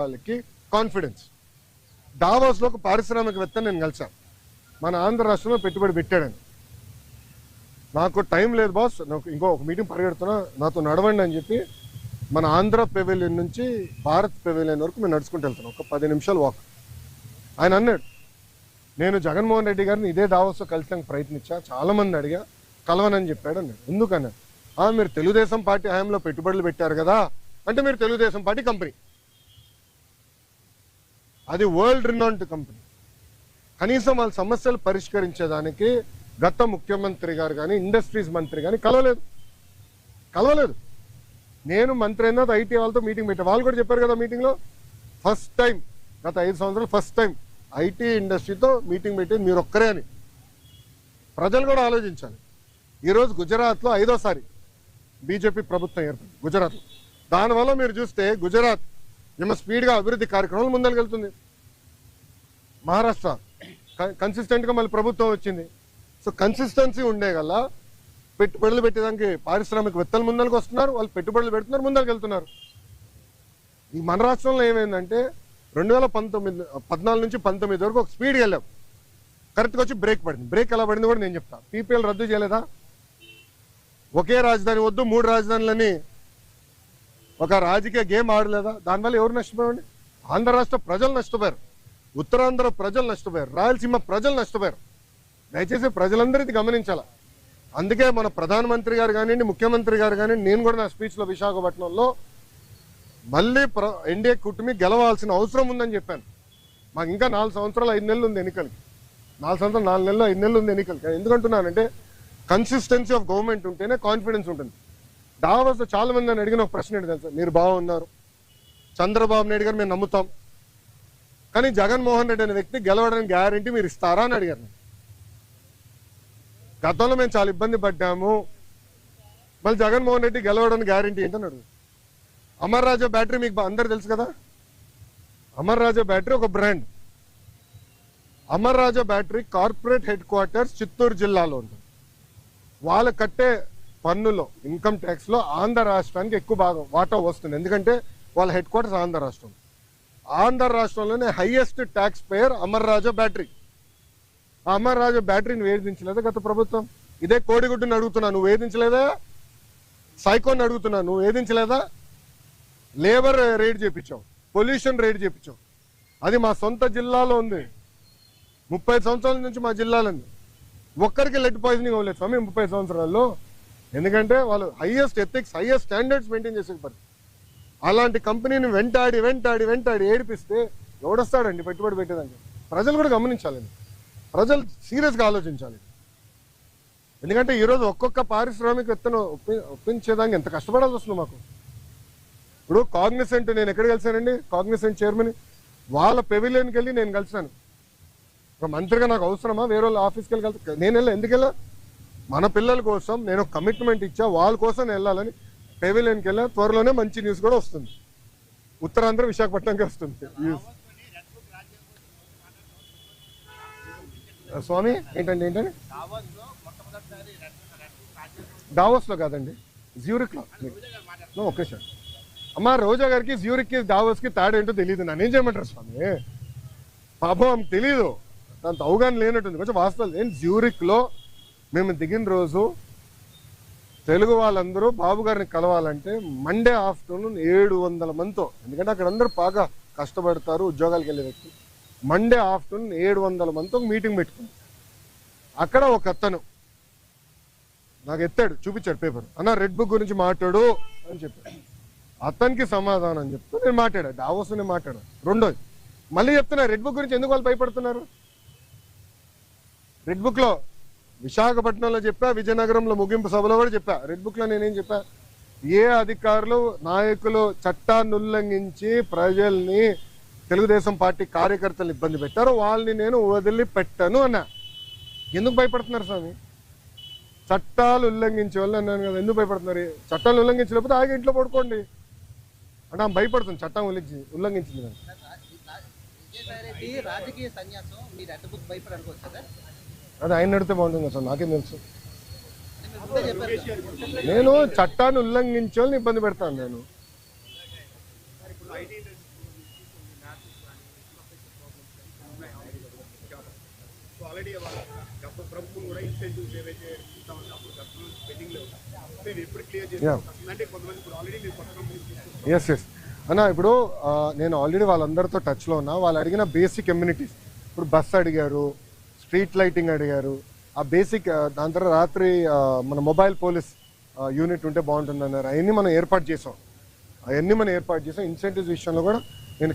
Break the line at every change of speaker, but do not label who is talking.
వాళ్ళకి కాన్ఫిడెన్స్. దావోస్లో ఒక పారిశ్రామికవేత్తని నేను కలిసాను, మన ఆంధ్ర రాష్ట్రంలో పెట్టుబడి పెట్టాడని. నాకు టైం లేదు బాస్, నాకు ఇంకో ఒక మీటింగ్ పరిగెడుతున్నా, నాతో నడవండి అని చెప్పి మన ఆంధ్ర పెవిలియన్ నుంచి భారత్ పెవిలియన్ వరకు మేము నడుచుకుంటూ వెళ్తున్నాం, ఒక 10 నిమిషాలు వాక్. ఆయన అన్నాడు, నేను జగన్మోహన్ రెడ్డి గారిని ఇదే దావోస్లో కలిసానికి ప్రయత్నించా, చాలామంది అడిగా, కలవనని చెప్పాడు అన్నాడు. ఎందుకన్నాడు, మీరు తెలుగుదేశం పార్టీ హయాంలో పెట్టుబడులు పెట్టారు కదా అంటే, మీరు తెలుగుదేశం పార్టీ కంపెనీ, అది వరల్డ్ రినౌండ్ కంపెనీ, కనీసం వాళ్ళ సమస్యలు పరిష్కరించేదానికి గత ముఖ్యమంత్రి గారు కానీ ఇండస్ట్రీస్ మంత్రి కానీ కలవలేదు. నేను మంత్రి అయినా ఐటీ వాళ్ళతో మీటింగ్ పెట్టా, వాళ్ళు కూడా చెప్పారు కదా మీటింగ్లో, ఫస్ట్ టైం గత 5 సంవత్సరాలు ఫస్ట్ టైం ఐటీ ఇండస్ట్రీతో మీటింగ్ పెట్టేది మీరు ఒక్కరే అని. ప్రజలు కూడా ఆలోచించాలి. ఈరోజు గుజరాత్లో 5వ బీజేపీ ప్రభుత్వం ఏర్పడింది గుజరాత్లో. దానివల్ల మీరు చూస్తే గుజరాత్ ఏమో స్పీడ్గా అభివృద్ధి కార్యక్రమాలు ముందరికెళ్తుంది. మహారాష్ట్ర కన్సిస్టెంట్గా మళ్ళీ ప్రభుత్వం వచ్చింది. సో కన్సిస్టెన్సీ ఉండే గల పెట్టుబడులు పెట్టేదానికి పారిశ్రామికవేత్తలు ముందరికి వస్తున్నారు, వాళ్ళు పెట్టుబడులు పెడుతున్నారు, ముందరికి వెళ్తున్నారు. ఈ మన రాష్ట్రంలో ఏమైందంటే 2014 నుంచి 19 వరకు ఒక స్పీడ్గా వెళ్ళాం, కరెక్ట్గా వచ్చి బ్రేక్ పడింది. బ్రేక్ ఎలా పడింది కూడా నేను చెప్తాను. పీపీఎల్ రద్దు చేయలేదా, ఒకే రాజధాని వద్దు 3 రాజధానులని ఒక రాజకీయ గేమ్ ఆడలేదా, దానివల్ల ఎవరు నష్టపోయారండి? ఆంధ్ర రాష్ట్ర ప్రజలు నష్టపోయారు, ఉత్తరాంధ్ర ప్రజలు నష్టపోయారు, రాయలసీమ ప్రజలు నష్టపోయారు. దయచేసి ప్రజలందరికీ గమనించాల. అందుకే మన ప్రధానమంత్రి గారు కానివ్వండి, ముఖ్యమంత్రి గారు కానివ్వండి, నేను కూడా నా స్పీచ్లో విశాఖపట్నంలో మళ్ళీ ఎన్డీఏ కూటమి గెలవాల్సిన అవసరం ఉందని చెప్పాను. మాకు ఇంకా 4 సంవత్సరాలు 5 నెలలు ఉంది ఎన్నికలకి, 4 సంవత్సరాలు 4 నెలలు 5 నెలలు ఉంది ఎన్నికలకి. ఎందుకంటున్నానంటే కన్సిస్టెన్సీ ఆఫ్ గవర్నమెంట్ ఉంటేనే కాన్ఫిడెన్స్ ఉంటుంది. దావోస్లో చాలా మంది నన్ను అడిగిన ఒక ప్రశ్న ఏంటి తెలుసా, మీరు బాగున్నారు, చంద్రబాబు నాయుడు గారు మేము నమ్ముతాం, కానీ జగన్మోహన్ రెడ్డి అనే వ్యక్తి గెలవడానికి గ్యారంటీ మీరు ఇస్తారా అని అడిగారు. గతంలో మేము చాలా ఇబ్బంది పడ్డాము, మళ్ళీ జగన్మోహన్ రెడ్డి గెలవడానికి గ్యారంటీ ఏంటని అడుగు. అమర్ రాజా బ్యాటరీ మీకు అందరు తెలుసు కదా, అమర్ రాజా బ్యాటరీ ఒక brand. Amar Raja battery corporate headquarters Chittoor జిల్లాలో ఉంటుంది. వాళ్ళు కట్టే పన్నులో ఇన్కమ్ ట్యాక్స్లో ఆంధ్ర రాష్ట్రానికి ఎక్కువ భాగం వాటా వస్తుంది, ఎందుకంటే వాళ్ళ హెడ్ క్వార్టర్స్ ఆంధ్ర రాష్ట్రం. ఆంధ్ర రాష్ట్రంలోనే highest tax payer Amar Raja battery. ఆ అమర్ రాజా బ్యాటరీని వేధించలేదా గత ప్రభుత్వం? ఇదే కోడిగుడ్డుని అడుగుతున్నా, నువ్వు వేధించలేదా? సైకోని అడుగుతున్నా, నువ్వు వేధించలేదా? లేబర్ రేట్ చేయించావు, పొల్యూషన్ రేట్ చేయించావు, అది మా సొంత జిల్లాలో ఉంది. 30 సంవత్సరాల నుంచి మా జిల్లాలో ఉంది, ఒక్కరికి లెడ్ పాయిజనింగ్ అవ్వలేదు స్వామి 30 సంవత్సరాల్లో. ఎందుకంటే వాళ్ళు highest ethics, highest standards maintain చేసే పరిస్థితి. అలాంటి కంపెనీని వెంటాడి ఏడిపిస్తే ఎవడొస్తాడండి పెట్టుబడి పెట్టేదానికి? ప్రజలు కూడా గమనించాలండి, ప్రజలు సీరియస్గా ఆలోచించాలి. ఎందుకంటే ఈరోజు ఒక్కొక్క పారిశ్రామికవేత్తను ఒప్పించేదానికి ఎంత కష్టపడాల్సి వస్తుంది మాకు. ఇప్పుడు కాగ్నిసెంట్ నేను ఎక్కడ కలిసానండి, కాగ్నిసెంట్ చైర్మన్ వాళ్ళ పెవిలియన్కి వెళ్ళి నేను కలిసాను. ఒక మంత్రిగా నాకు అవసరమా వేరే వాళ్ళ ఆఫీస్కి వెళ్ళి కలిసి? నేను వెళ్ళా, ఎందుకు వెళ్ళా? మన పిల్లల కోసం నేను కమిట్మెంట్ ఇచ్చా, వాళ్ళ కోసం వెళ్ళాలని పెవిలియన్కి వెళ్ళా. త్వరలోనే మంచి న్యూస్ కూడా వస్తుంది, ఉత్తరాంధ్ర విశాఖపట్నంకి వస్తుంది. స్వామి ఏంటండి దావోస్లో కాదండి, జ్యూరిక్లో. ఓకే సార్, అమ్మా రోజా గారికి జ్యూరిక్కి దావోస్కి తేడా ఏంటో తెలియదు, నన్నేం చేయమంటారు స్వామి? పాపం ఆమెకు తెలీదు, దాంతో అవగాహన లేనట్టుంది. కొంచెం వాస్తవాలు ఏంటి, జ్యూరిక్లో మేము దిగిన రోజు తెలుగు వాళ్ళందరూ బాబు గారిని కలవాలంటే మండే ఆఫ్టర్నూన్ 700 మందితో, ఎందుకంటే అక్కడ అందరూ బాగా కష్టపడతారు ఉద్యోగాలకు వెళ్ళే వ్యక్తి. మండే ఆఫ్టర్నూన్ 700 మందితో మీటింగ్ పెట్టుకుంది. అక్కడ ఒక అతను నాకు ఎత్తాడు, చూపించాడు పేపర్, అన్న రెడ్ బుక్ గురించి మాట్లాడు అని చెప్పాడు. అతనికి సమాధానం చెప్తూ నేను మాట్లాడా, దావోస్ నేను మాట్లాడా. రెండోది మళ్ళీ చెప్తున్నా, రెడ్ బుక్ గురించి ఎందుకు వాళ్ళు భయపడుతున్నారు? రెడ్ బుక్లో విశాఖపట్నంలో చెప్పా, విజయనగరంలో ముగింపు సభలో కూడా చెప్పా. రెడ్ బుక్లో నేనేం చెప్పా, ఏ అధికారులు నాయకులు చట్టాన్ని ఉల్లంఘించి ప్రజల్ని, తెలుగుదేశం పార్టీ కార్యకర్తలను ఇబ్బంది పెట్టారో వాళ్ళని నేను వదిలిపెట్టను అన్నా. ఎందుకు భయపడుతున్నారు స్వామి? చట్టాలు ఉల్లంఘించే వాళ్ళు అన్నాను కదా, ఎందుకు భయపడుతున్నారు? చట్టాలు ఉల్లంఘించలేకపోతే ఆగి ఇంట్లో పడుకోండి అంటే ఆమె భయపడుతుంది, చట్టం ఉల్లంఘించింది కదా. అది ఆయన నడితే బాగుంటుంది కదా సార్, నాకేం తెలుసు. నేను చట్టాన్ని ఉల్లంఘించే వాళ్ళని ఇబ్బంది పెడతాను. నేను
ఆల్రెడీ ప్రభుత్వం కూడా ఇన్సెంటివ్స్ ఏవైతే ఇస్తామని అప్పుడు గతంలో పెండింగ్ లో ఇది ఎప్పుడు క్లియర్ చేస్తాం అంటే కొంతమంది ఇప్పుడు ఆల్రెడీ మీరు కొత్త కంపెనీ
ఎస్ అన్న ఇప్పుడు నేను ఆల్రెడీ వాళ్ళందరితో టచ్లో ఉన్నా. వాళ్ళు అడిగిన బేసిక్ కమ్యూనిటీస్, ఇప్పుడు బస్ అడిగారు, స్ట్రీట్ లైటింగ్ అడిగారు, ఆ బేసిక్. దాని తర్వాత రాత్రి మన మొబైల్ పోలీస్ యూనిట్ ఉంటే బాగుంటుంది అన్నారు. అవన్నీ మనం ఏర్పాటు చేసాం. ఇన్సెంటివ్స్ విషయంలో కూడా నేను